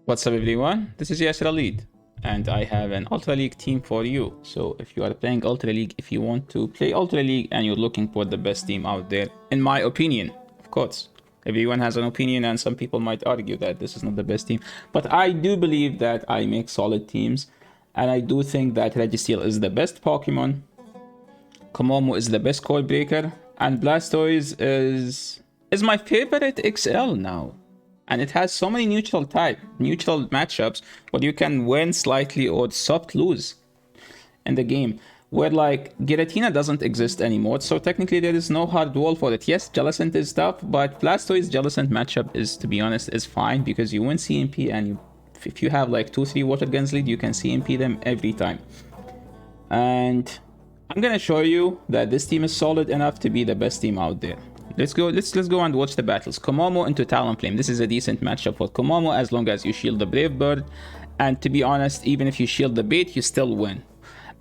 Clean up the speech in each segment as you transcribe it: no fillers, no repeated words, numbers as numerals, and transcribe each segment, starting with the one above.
What's up everyone, this is Yasser Alid and I have an Ultra League team for you. So if you are playing Ultra League, if you want to play Ultra League and you're looking for the best team out there, in my opinion, of course, everyone has an opinion and some people might argue that this is not the best team. But I do believe that I make solid teams and I do think that Registeel is the best Pokemon, Kommo-O is the best Code Breaker, and Blastoise is my favorite XL now. And it has so many neutral matchups where you can win slightly or soft lose in the game. Where like Giratina doesn't exist anymore, so technically there is no hard wall for it. Yes, Jellicent is tough, but Blastoise Jellicent matchup is, to be honest, is fine because you win CMP and if you have like 2-3 water guns lead, you can CMP them every time. And I'm gonna show you that this team is solid enough to be the best team out there. Let's go and watch the battles. Kommo-O into Talonflame. This is a decent matchup for Kommo-O as long as you shield the Brave Bird. And to be honest, even if you shield the bait, you still win.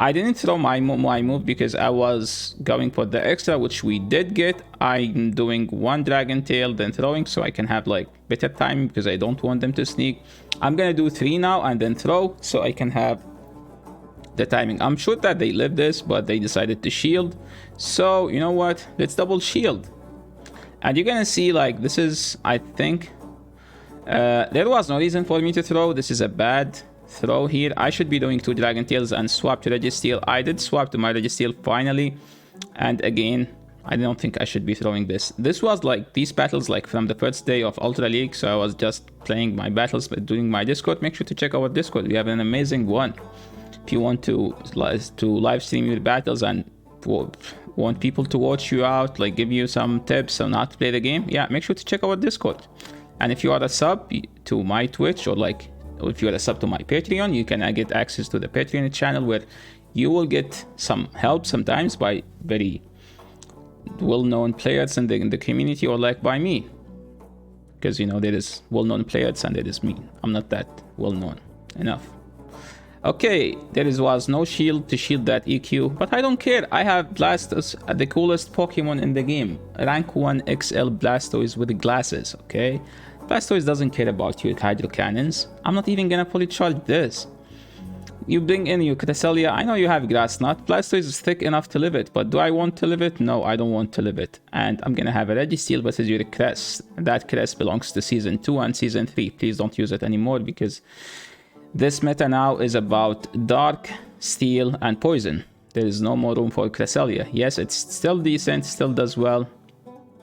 I didn't throw my move because I was going for the extra, which we did get. I'm doing one Dragon Tail, then throwing, so I can have like better timing because I don't want them to sneak. I'm gonna do 3 now and then throw, so I can have the timing. I'm sure that they lived this, but they decided to shield. So, you know what? Let's double shield. And you're gonna see like this is, I think, there was no reason for me to throw. This is a bad throw here. I should be doing 2 Dragon Tails and swap to Registeel. I did swap to my Registeel finally. And again, I don't think I should be throwing this. This was like these battles like from the first day of Ultra League. So I was just playing my battles, but doing my Discord. Make sure to check our Discord. We have an amazing one. If you want to live stream your battles and want people to watch you out, like give you some tips on how to play the game, yeah, make sure to check our Discord. And if you are a sub to my Twitch or if you are a sub to my Patreon, you can get access to the Patreon channel where you will get some help sometimes by very well-known players in the community, or like by me, because you know there is well-known players and there is me. I'm not that well-known enough. Okay, there was no shield to shield that EQ, but I don't care. I have Blastoise, the coolest Pokemon in the game. Rank 1 XL Blastoise with glasses, okay? Blastoise doesn't care about your Hydro Cannons. I'm not even gonna fully charge this. You bring in your Cresselia. I know you have Grass Knot. Blastoise is thick enough to live it, but do I want to live it? No, I don't want to live it. And I'm gonna have a Registeel versus your Crest. That Crest belongs to Season 2 and Season 3. Please don't use it anymore because this meta now is about Dark, Steel, and Poison. There is no more room for Cresselia. Yes, it's still decent, still does well,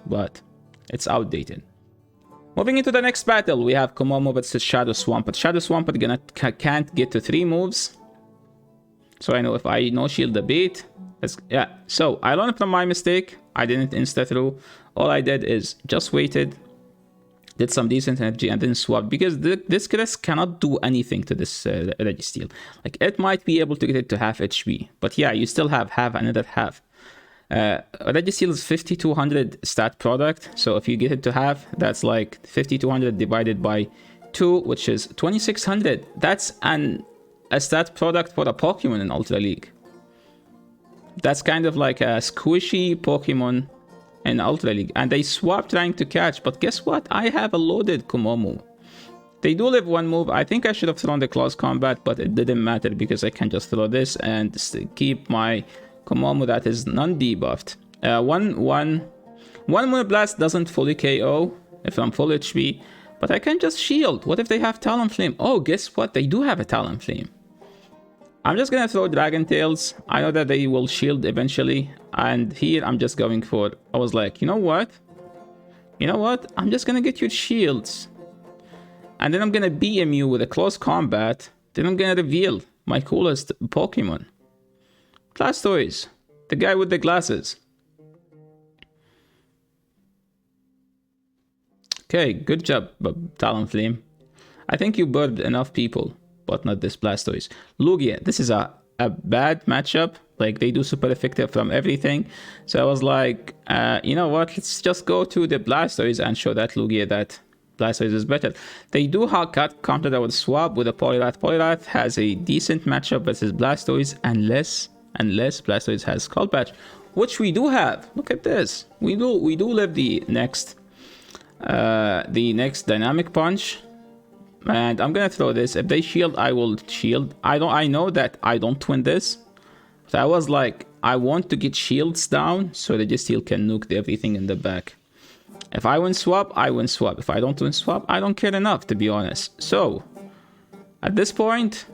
but it's outdated. Moving into the next battle, we have Kommo-O versus Shadow Swampert. Shadow Swampert can't get to 3 moves. So I know if I no-shield the bait, yeah. So I learned from my mistake. I didn't insta-through. All I did is just waited, did some decent energy, and then swapped, because this Crest cannot do anything to this Registeel. Like, it might be able to get it to half HP, but yeah, you still have another half. Registeel is 5200 stat product, so if you get it to half, that's like 5200 divided by 2, which is 2600. That's a stat product for a Pokemon in Ultra League. That's kind of like a squishy Pokemon in Ultra League, and they swapped trying to catch, but guess what? I have a loaded Kommo-O. They do live 1 move. I think I should have thrown the close combat, but it didn't matter because I can just throw this and keep my Kommo-O that is non-debuffed. One Moonblast doesn't fully KO if I'm full HP, but I can just shield. What if they have Talonflame? Oh, guess what? They do have a Talonflame. I'm just gonna throw Dragon Tails. I know that they will shield eventually, and here I'm just going for, I was like, you know what? I'm just gonna get your shields, and then I'm gonna BM you with a close combat. Then I'm gonna reveal my coolest Pokemon, Blastoise, the guy with the glasses. Okay, good job, Talonflame. I think you burned enough people, but not this Blastoise. Lugia, this is a bad matchup. Like, they do super effective from everything. So I was like, you know what? Let's just go to the Blastoise and show that Lugia that Blastoise is better. They do counter that with swap with a Poliwrath. Poliwrath has a decent matchup versus Blastoise, unless Blastoise has Skull Patch, which we do have. Look at this. We do live the next dynamic punch. And I'm gonna throw this. If they shield, I will shield. I know that I don't win this. But I was like, I want to get shields down so the Registeel can nuke everything in the back. If I win swap, I win swap. If I don't win swap, I don't care enough, to be honest. So, at this point,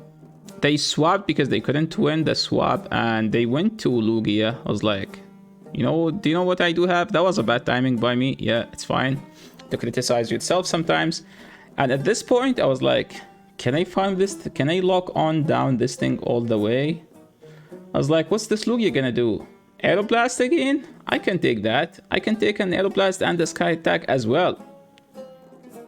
they swapped because they couldn't win the swap, and they went to Lugia. I was like, do you know what I do have? That was a bad timing by me. Yeah, it's fine to criticize yourself sometimes. And at this point, I was like, can I farm this? Can I lock on down this thing all the way? I was like, what's this Lugia gonna do? Aeroblast again? I can take that. I can take an Aeroblast and the Sky Attack as well.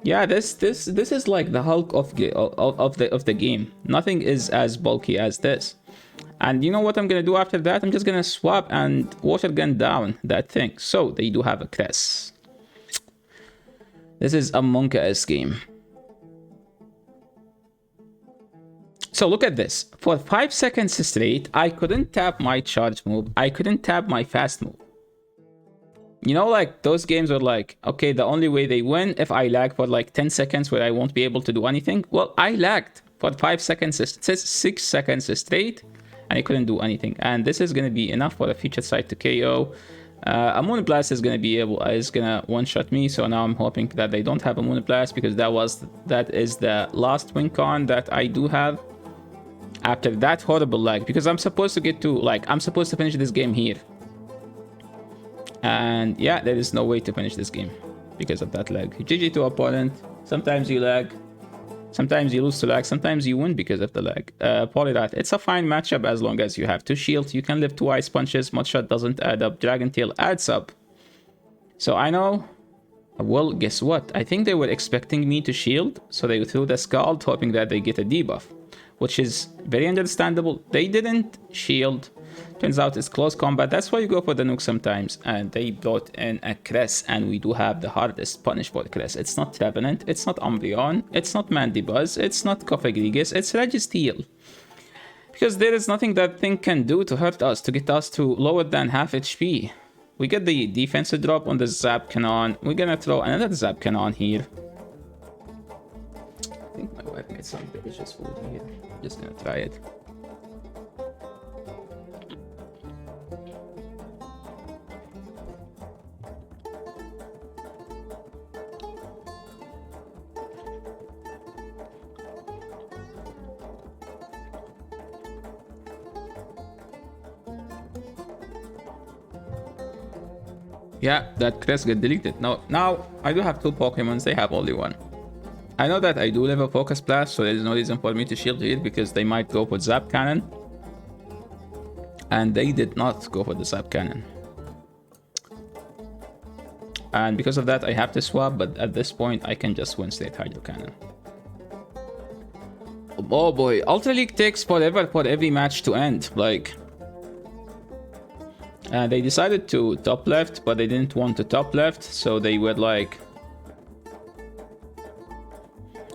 Yeah, this is like the Hulk of the game. Nothing is as bulky as this. And you know what I'm gonna do after that? I'm just gonna swap and water gun down that thing. So they do have a Cress. This is a Monka-esque game. So look at this. For 5 seconds straight, I couldn't tap my charge move. I couldn't tap my fast move. You know, like those games are like, okay, the only way they win if I lag for like 10 seconds where I won't be able to do anything. Well, I lagged for 5 seconds, 6 seconds straight, and I couldn't do anything. And this is gonna be enough for a future side to KO. A Moonblast is gonna one-shot me, so now I'm hoping that they don't have a Moonblast because that is the last win con that I do have. After that horrible lag, because I'm supposed to finish this game here. And yeah, there is no way to finish this game because of that lag. GG to opponent. Sometimes you lag. Sometimes you lose to lag. Sometimes you win because of the lag. Polyrat. It's a fine matchup as long as you have 2 shields. You can live 2 ice punches. Mudshot doesn't add up. Dragon Tail adds up. So I know. Well, guess what? I think they were expecting me to shield. So they threw the Scald hoping that they get a debuff, which is very understandable. They didn't shield. Turns out it's close combat. That's why you go for the nuke sometimes. And they brought in a Cress, and we do have the hardest punish for Cress. It's not Trevenant, it's not Umbreon, it's not Mandibuzz, it's not Cofagrigus, it's Registeel. Because there is nothing that thing can do to hurt us, to get us to lower than half HP. We get the defensive drop on the Zap Cannon. We're gonna throw another Zap Cannon here. I think my wife made some delicious food here. I'm just gonna try it. Yeah, that Crest got deleted. Now I do have 2 Pokemons, they have only 1. I know that I do live a Focus Blast, so there is no reason for me to shield here because they might go for Zap Cannon. And they did not go for the Zap Cannon. And because of that, I have to swap, but at this point, I can just win straight Hydro Cannon. Oh boy, Ultra League takes forever for every match to end, like... they decided to top left, but they didn't want to top left, so they were like...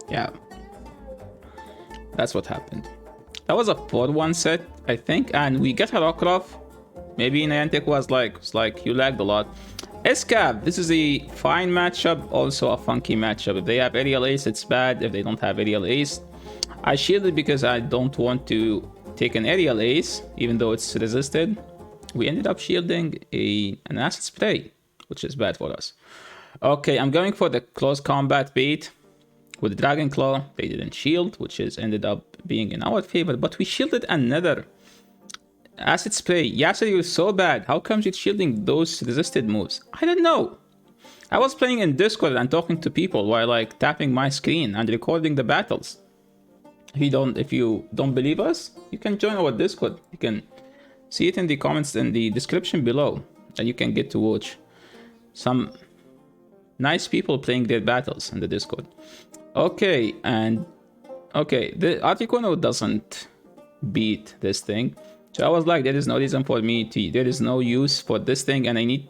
Yeah. That's what happened. That was a 4-1 set, I think, and we got a Rockruff. Maybe Niantic was like, you lagged a lot. Escab, this is a fine matchup, also a funky matchup. If they have Aerial Ace, it's bad. If they don't have Aerial Ace, I shielded because I don't want to take an Aerial Ace, even though it's resisted. We ended up shielding an Acid Spray, which is bad for us. Okay, I'm going for the close combat bait with Dragon Claw. They didn't shield, which is ended up being in our favor, but we shielded another Acid Spray. Yasser, you're so bad. How come you're shielding those resisted moves? I don't know. I was playing in Discord and talking to people while like tapping my screen and recording the battles. If you don't believe us, you can join our Discord. You can see it in the comments in the description below, and you can get to watch some nice people playing their battles in the Discord. Okay, and okay, the Articuno doesn't beat this thing. So I was like, there is no reason for me to, there is no use for this thing, and I need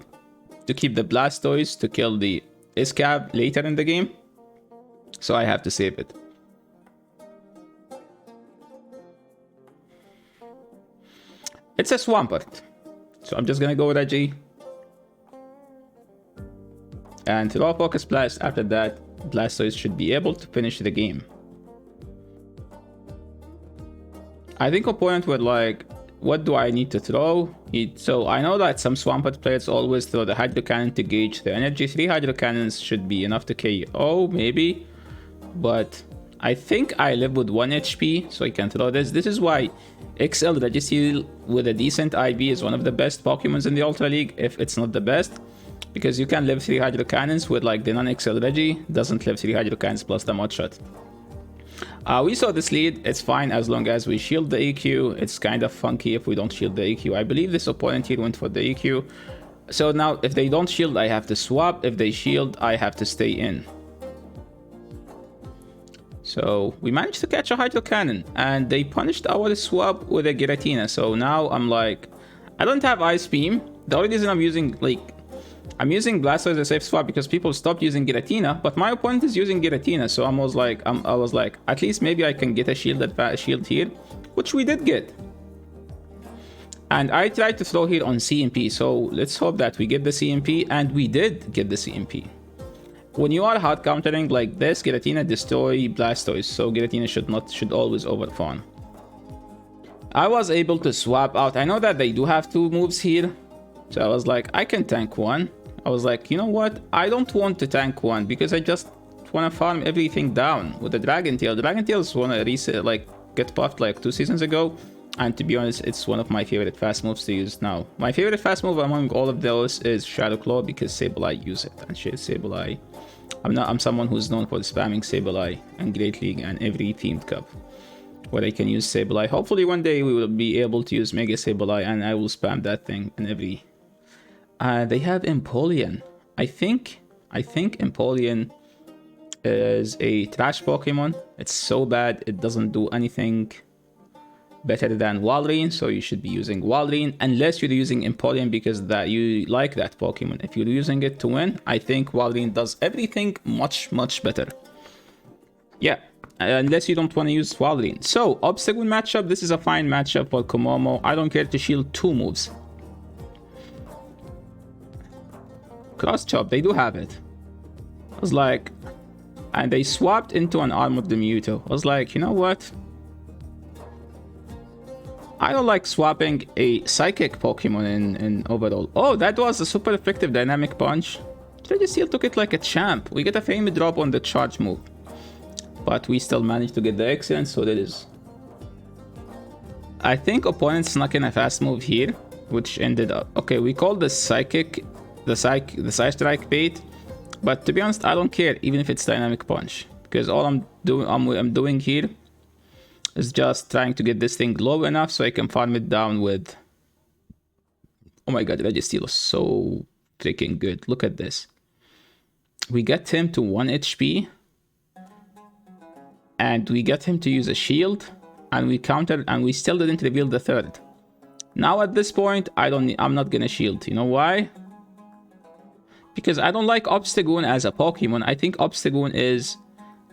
to keep the Blastoise to kill the Escab later in the game. So I have to save it. It's a Swampert. So I'm just gonna go with Reggie. And throw a Focus Blast. After that, Blastoise should be able to finish the game. I think opponent were like, what do I need to throw? So I know that some Swampert players always throw the Hydro Cannon to gauge the energy. 3 Hydro Cannons should be enough to KO, maybe. But I think I live with 1 HP, so I can throw this. This is why XL Registeel with a decent IB is one of the best Pokemons in the Ultra League, if it's not the best. Because you can live 3 Hydro Cannons with like the non-XL Regi, doesn't live 3 Hydro Cannons plus the Mud Shot. We saw this lead, it's fine as long as we shield the EQ. It's kind of funky if we don't shield the EQ. I believe this opponent here went for the EQ. So now if they don't shield, I have to swap. If they shield, I have to stay in. So we managed to catch a Hydro Cannon and they punished our swap with a Giratina. So now I'm like, I don't have Ice Beam. The only reason I'm using Blastoise as a safe swap because people stopped using Giratina, but my opponent is using Giratina, so I was like, at least maybe I can get a shield here, which we did get. And I tried to throw here on CMP, so let's hope that we get the CMP, and we did get the CMP. When you are hard countering like this, Giratina destroy Blastoise, so Giratina should always overfarm. I was able to swap out. I know that they do have 2 moves here, so I was like, I can tank 1. I was like, you know what? I don't want to tank 1 because I just want to farm everything down with the Dragon Tail. The Dragon Tails want to reset, like, get buffed like 2 seasons ago. And to be honest, it's one of my favorite fast moves to use now. My favorite fast move among all of those is Shadow Claw because Sableye use it. And shit, Sableye. I'm someone who's known for spamming Sableye and Great League and every themed cup where I can use Sableye. Hopefully one day we will be able to use Mega Sableye and I will spam that thing in every... they have Empoleon. I think Empoleon is a trash Pokemon. It's so bad, it doesn't do anything better than Walrein, so you should be using Walrein unless you're using Empoleon because that you like that Pokemon. If you're using it to win, I think Walrein does everything much better. Yeah, unless you don't want to use Walrein. So, Obstagoon matchup, this is a fine matchup for Kommo-O. I don't care to shield 2 moves. Cross Chop, they do have it. I was like, and they swapped into an Armored Mewtwo. I was like, you know what? I don't like swapping a Psychic Pokemon in overall. Oh, that was a super effective Dynamic Punch. Registeel took it like a champ. We get a Fame drop on the charge move. But we still managed to get the excellence, so that is... I think opponent snuck in a fast move here, which ended up... Okay, we called the Psychic... The Side Strike bait. But to be honest, I don't care, even if it's Dynamic Punch. Because all I'm doing here is just trying to get this thing low enough so I can farm it down with... Oh my god, Registeel is so freaking good. Look at this. We get him to 1 HP. And we get him to use a shield. And we countered, and we still didn't reveal the 3rd. Now at this point, I'm not gonna shield. You know why? Because I don't like Obstagoon as a Pokemon. I think Obstagoon is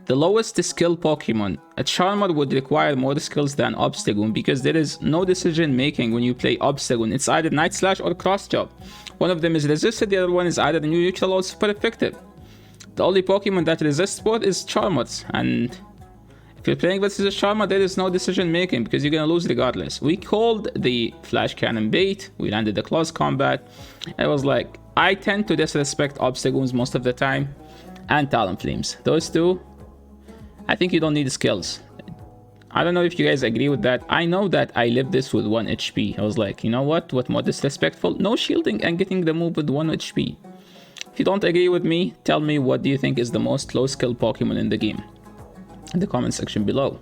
the lowest skill Pokemon. A Charmer would require more skills than Obstagoon because there is no decision making when you play Obstagoon. It's either Night Slash or Cross Chop. One of them is resisted, the other one is either neutral or super effective. The only Pokemon that resists both is Charmers, and if you're playing versus a Charmer, there is no decision making because you're gonna lose regardless. We called the Flash Cannon bait, we landed the close combat. I was like, I tend to disrespect Obstagoons most of the time, and Talonflames. Those two, I think you don't need skills. I don't know if you guys agree with that. I know that I lived this with 1 HP. I was like, you know what more disrespectful? No shielding and getting the move with 1 HP. If you don't agree with me, tell me what do you think is the most low skill Pokemon in the game in the comment section below.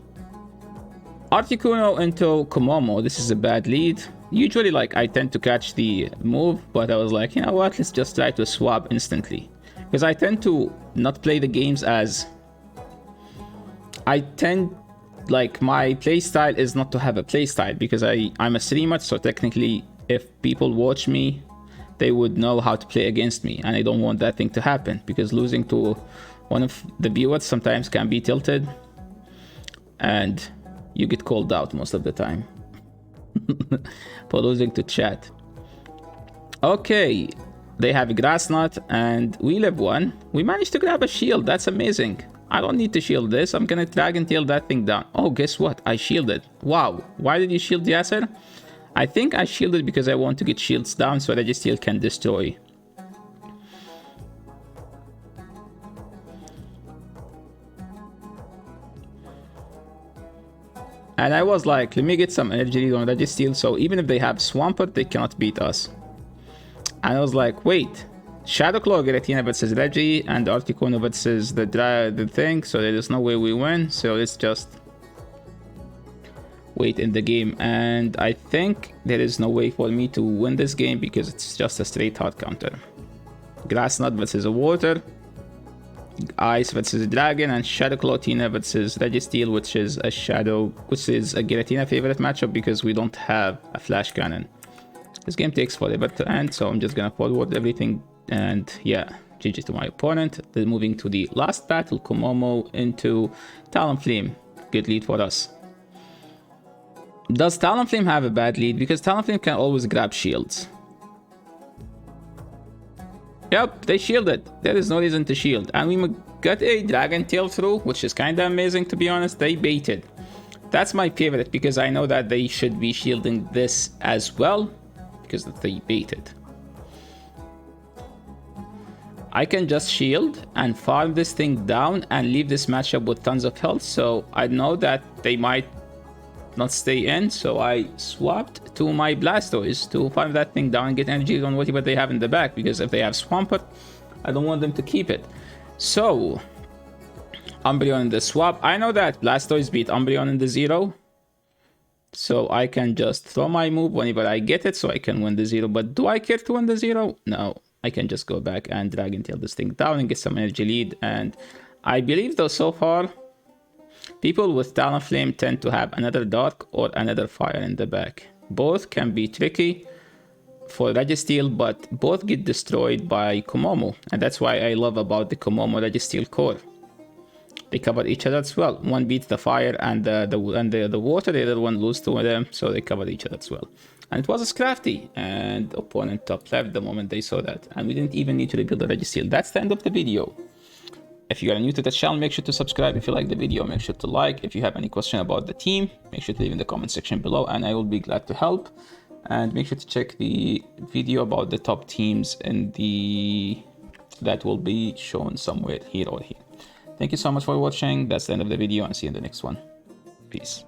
Articuno into Kommo-O. This is a bad lead. Usually, like, I tend to catch the move, but I was like, you know what, let's just try to swap instantly. Because I tend to not play the games as... like, my playstyle is not to have a playstyle, because I'm a streamer, so technically, if people watch me, they would know how to play against me, and I don't want that thing to happen, because losing to one of the viewers sometimes can be tilted, and you get called out most of the time for losing to chat. Okay, they have a Grass Knot, and we live 1. We managed to grab a shield, that's amazing. I don't need to shield this. I'm gonna Dragon Tail that thing down. Oh, guess what? I shielded. Wow. Why did you shield, Yasser? I think I shielded because I want to get shields down so Registeel can destroy. And I was like, let me get some energy lead on Registeel, so even if they have Swampert, they cannot beat us. And I was like, wait, Shadow Claw Giratina versus Reggie and Articuno versus the thing, so there is no way we win, so let's just wait in the game. And I think there is no way for me to win this game because it's just a straight hard counter. Grass Knot versus a Water, Ice versus Dragon, and Shadow Claw Tina versus Registeel, which is a Giratina favorite matchup because we don't have a Flash Cannon. This game takes forever to end, so I'm just gonna forward everything, and yeah, GG to my opponent. Then moving to the last battle, Kommo-O into Talonflame. Good lead for us. Does Talonflame have a bad lead? Because Talonflame can always grab shields. Yep, they shielded. There is no reason to shield. And we got a Dragon Tail through, which is kind of amazing, to be honest. They baited. That's my favorite, because I know that they should be shielding this as well, because they baited. I can just shield and farm this thing down and leave this matchup with tons of health. So I know that they might not stay in, so I swapped to my Blastoise to farm that thing down and get energy on whatever they have in the back, because if they have Swampert, I don't want them to keep it. So Umbreon in the swap. I know that Blastoise beat Umbreon in the 0, so I can just throw my move whenever I get it so I can win the 0. But do I care to win the 0? No, I can just go back and Dragon Tail this thing down and get some energy lead. And I believe though so far people with Talonflame tend to have another Dark or another Fire in the back. Both can be tricky for Registeel, but both get destroyed by Kommo-O. And that's why I love about the Kommo-O Registeel core. They cover each other as well. One beats the fire and the water, the other one loses to them, so they cover each other as well. And it was a Scrafty, and opponent top left the moment they saw that. And we didn't even need to rebuild the Registeel. That's the end of the video. If you are new to the channel, make sure to subscribe. If you like the video, make sure to like. If you have any question about the team, make sure to leave in the comment section below, and I will be glad to help. And make sure to check the video about the top teams in that will be shown somewhere here or here. Thank you so much for watching. That's the end of the video, and see you in the next one. Peace.